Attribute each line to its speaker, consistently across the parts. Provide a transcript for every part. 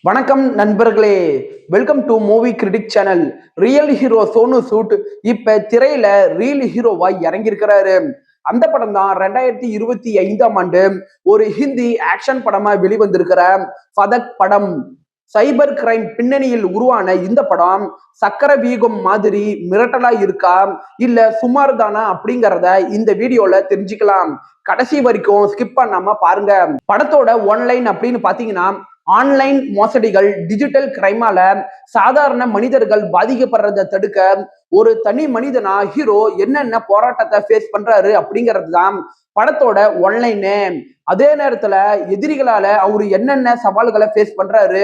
Speaker 1: வணக்கம் நண்பர்களே. Welcome to movie critic channel. Real hero Sonu Sood இப்ப திரையில ரியல் ஹீரோவா இறங்கியிருக்கிறாரு. அந்த படம் தான் 2025ஆம் ஆண்டு ஒரு ஹிந்தி ஆக்ஷன் படமா வெளிவந்திருக்கிற ஃபதக் படம். சைபர் கிரைம் பின்னணியில் உருவான இந்த படம் சக்கர வியூகம் மாதிரி மிரட்டலா இருக்கா இல்ல சுமார் தானா அப்படிங்கறத இந்த வீடியோல தெரிஞ்சுக்கலாம். கடைசி வரைக்கும் ஸ்கிப் பண்ணாம பாருங்க. படத்தோட ஒன்லைன் அப்படின்னு பாத்தீங்கன்னா, ஆன்லைன் மோசடிகள், டிஜிட்டல் கிரைமால சாதாரண மனிதர்கள் பாதிக்கப்படுறதை தடுக்க ஒரு தனி மனிதனா ஹீரோ என்னென்ன போராட்டத்தை ஃபேஸ் பண்றாரு அப்படிங்கிறது தான் படத்தோட ஒன்லைனு. அதே நேரத்துல எதிரிகளால அவரு என்னென்ன சவால்களை ஃபேஸ் பண்றாரு,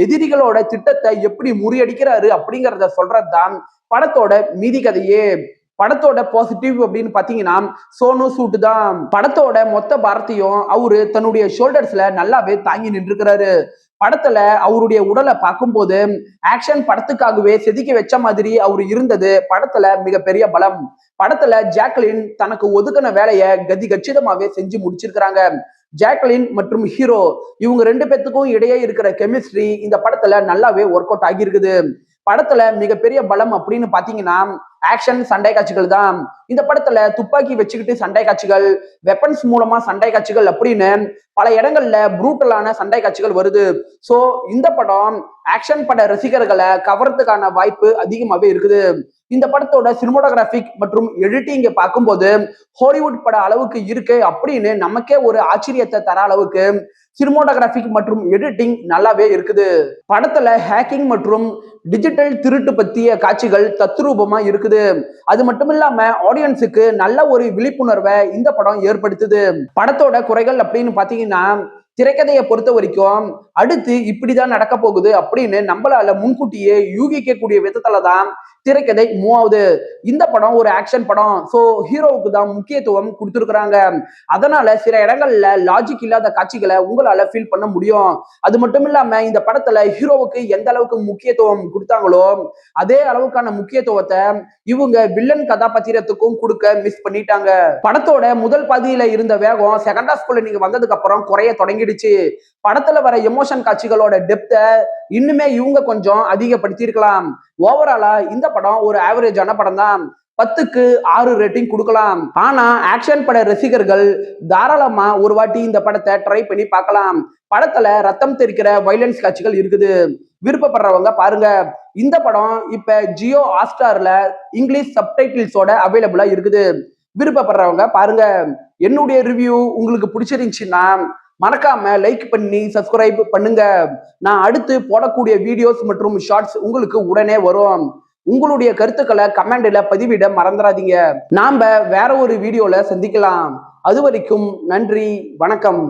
Speaker 1: எதிரிகளோட திட்டத்தை எப்படி முறியடிக்கிறாரு அப்படிங்கிறத சொல்றதுதான் படத்தோட மீதி கதையே. படத்தோட பாசிட்டிவ் அப்படின்னு பாத்தீங்கன்னா, சோனு சூட் தான். படத்தோட மொத்த பாரத்தையும் அவரு தன்னுடைய ஷோல்டர்ஸ்ல நல்லாவே தாங்கி நின்றுக்கிறாரு. படத்துல அவருடைய உடலை பார்க்கும்போது ஆக்ஷன் படத்துக்காகவே செதுக்கி வச்ச மாதிரி அவரு இருந்தது படத்துல மிகப்பெரிய பலம். படத்துல ஜாக்லின் தனக்கு ஒதுக்கின வேலையை கச்சிதமாவே செஞ்சு முடிச்சிருக்கிறாங்க. ஜாக்லின் மற்றும் ஹீரோ இவங்க ரெண்டு பேத்துக்கும் இடையே இருக்கிற கெமிஸ்ட்ரி இந்த படத்துல நல்லாவே ஒர்க் அவுட் ஆகியிருக்குது. படத்துல மிகப்பெரிய பலம் அப்படின்னு பாத்தீங்கன்னா ஆக்ஷன் சண்டை காட்சிகள் தான். இந்த படத்துல துப்பாக்கி வச்சுக்கிட்டு சண்டை காட்சிகள், வெப்பன்ஸ் மூலமா சண்டை காட்சிகள் அப்படின்னு பல இடங்கள்ல ப்ரூட்டலான சண்டை காட்சிகள் வருது. சோ இந்த படம் ஆக்ஷன் பட ரசிகர்களை கவர்றதுக்கான வாய்ப்பு அதிகமாவே இருக்குது. இந்த படத்தோட சினிமோட்டோகிராபிக் மற்றும் எடிட்டிங்க பார்க்கும்போது ஹாலிவுட் பட அளவுக்கு இருக்கு அப்படின்னு நமக்கே ஒரு ஆச்சரியத்தை தர அளவுக்கு சினிமோட்டோகிராபிக் மற்றும் எடிட்டிங் நல்லாவே இருக்குது. படத்துல ஹேக்கிங் மற்றும் டிஜிட்டல் திருட்டு பத்திய காட்சிகள் தத்ரூபமா இருக்குது. அது மட்டும் இல்லாம ஆடியன்ஸுக்கு நல்ல ஒரு விழிப்புணர்வை இந்த படம் ஏற்படுத்துது. படத்தோட குறைகள் அப்படின்னு பாத்தீங்கன்னா, திரைக்கதையை பொறுத்த வரைக்கும் அடுத்து இப்படிதான் நடக்க போகுது அப்படின்னு நம்மளால முன்கூட்டியே யூகிக்க கூடிய விதத்துல தான் திரைக்கதை மூவ் ஆகுது. இந்த படம் ஒரு ஆக்ஷன் படம். சோ ஹீரோவுக்கு தான் முக்கியத்துவம் கொடுத்துருக்குறாங்க. அதனால சில இடங்கள்ல லாஜிக் இல்லாத காட்சிகளை உங்களால ஃபீல் பண்ண முடியும். அது மட்டும் இல்லாம இந்த படத்துல ஹீரோவுக்கு எந்த அளவுக்கு முக்கியத்துவம் கொடுத்தாங்களோ அதே அளவுக்கான முக்கியத்துவத்தை இவங்க வில்லன் கதாபாத்திரத்துக்கும் கொடுக்க மிஸ் பண்ணிட்டாங்க. படத்தோட முதல் பாதியில இருந்த வேகம் செகண்ட் ஹாஃப்குள்ள நீங்க வந்ததுக்கு அப்புறம் குறைய தொடங்கிடுச்சு. படத்துல வர எமோஷன் காட்சிகளோட டெப்தை இன்னுமே இவங்க கொஞ்சம் அதிகப்படுத்தியிருக்கலாம். ஓவராலா இந்த படம் ஒரு ஆவரேஜான படம் தான். 10க்கு 6 ரேட்டிங் கொடுக்கலாம். ஆனா ஆக்ஷன் பட ரசிகர்கள் தாராளமா ஒரு வாட்டி இந்த படத்தை ட்ரை பண்ணி பார்க்கலாம். படத்துல ரத்தம் தெரிக்கிற வைலன்ஸ் காட்சிகள் இருக்குது. விருப்பப்படுறவங்க பாருங்க. இந்த படம் இப்ப ஜியோ ஹாட்ஸ்டார்ல இங்கிலீஷ் சப்டைட்டில்ஸோட அவைலபிளா இருக்குது. விருப்பப்படுறவங்க பாருங்க. என்னுடைய ரிவ்யூ உங்களுக்கு பிடிச்சிருந்துச்சுன்னா மறக்காம லைக் பண்ணி சப்ஸ்கிரைப் பண்ணுங்க. நான் அடுத்து போடக்கூடிய வீடியோஸ் மற்றும் ஷார்ட்ஸ் உங்களுக்கு உடனே வரும். உங்களுடைய கருத்துக்களை கமெண்ட்ல பதிவிட மறந்துடாதீங்க. நாம வேற ஒரு வீடியோல சந்திக்கலாம். அது வரைக்கும் நன்றி, வணக்கம்.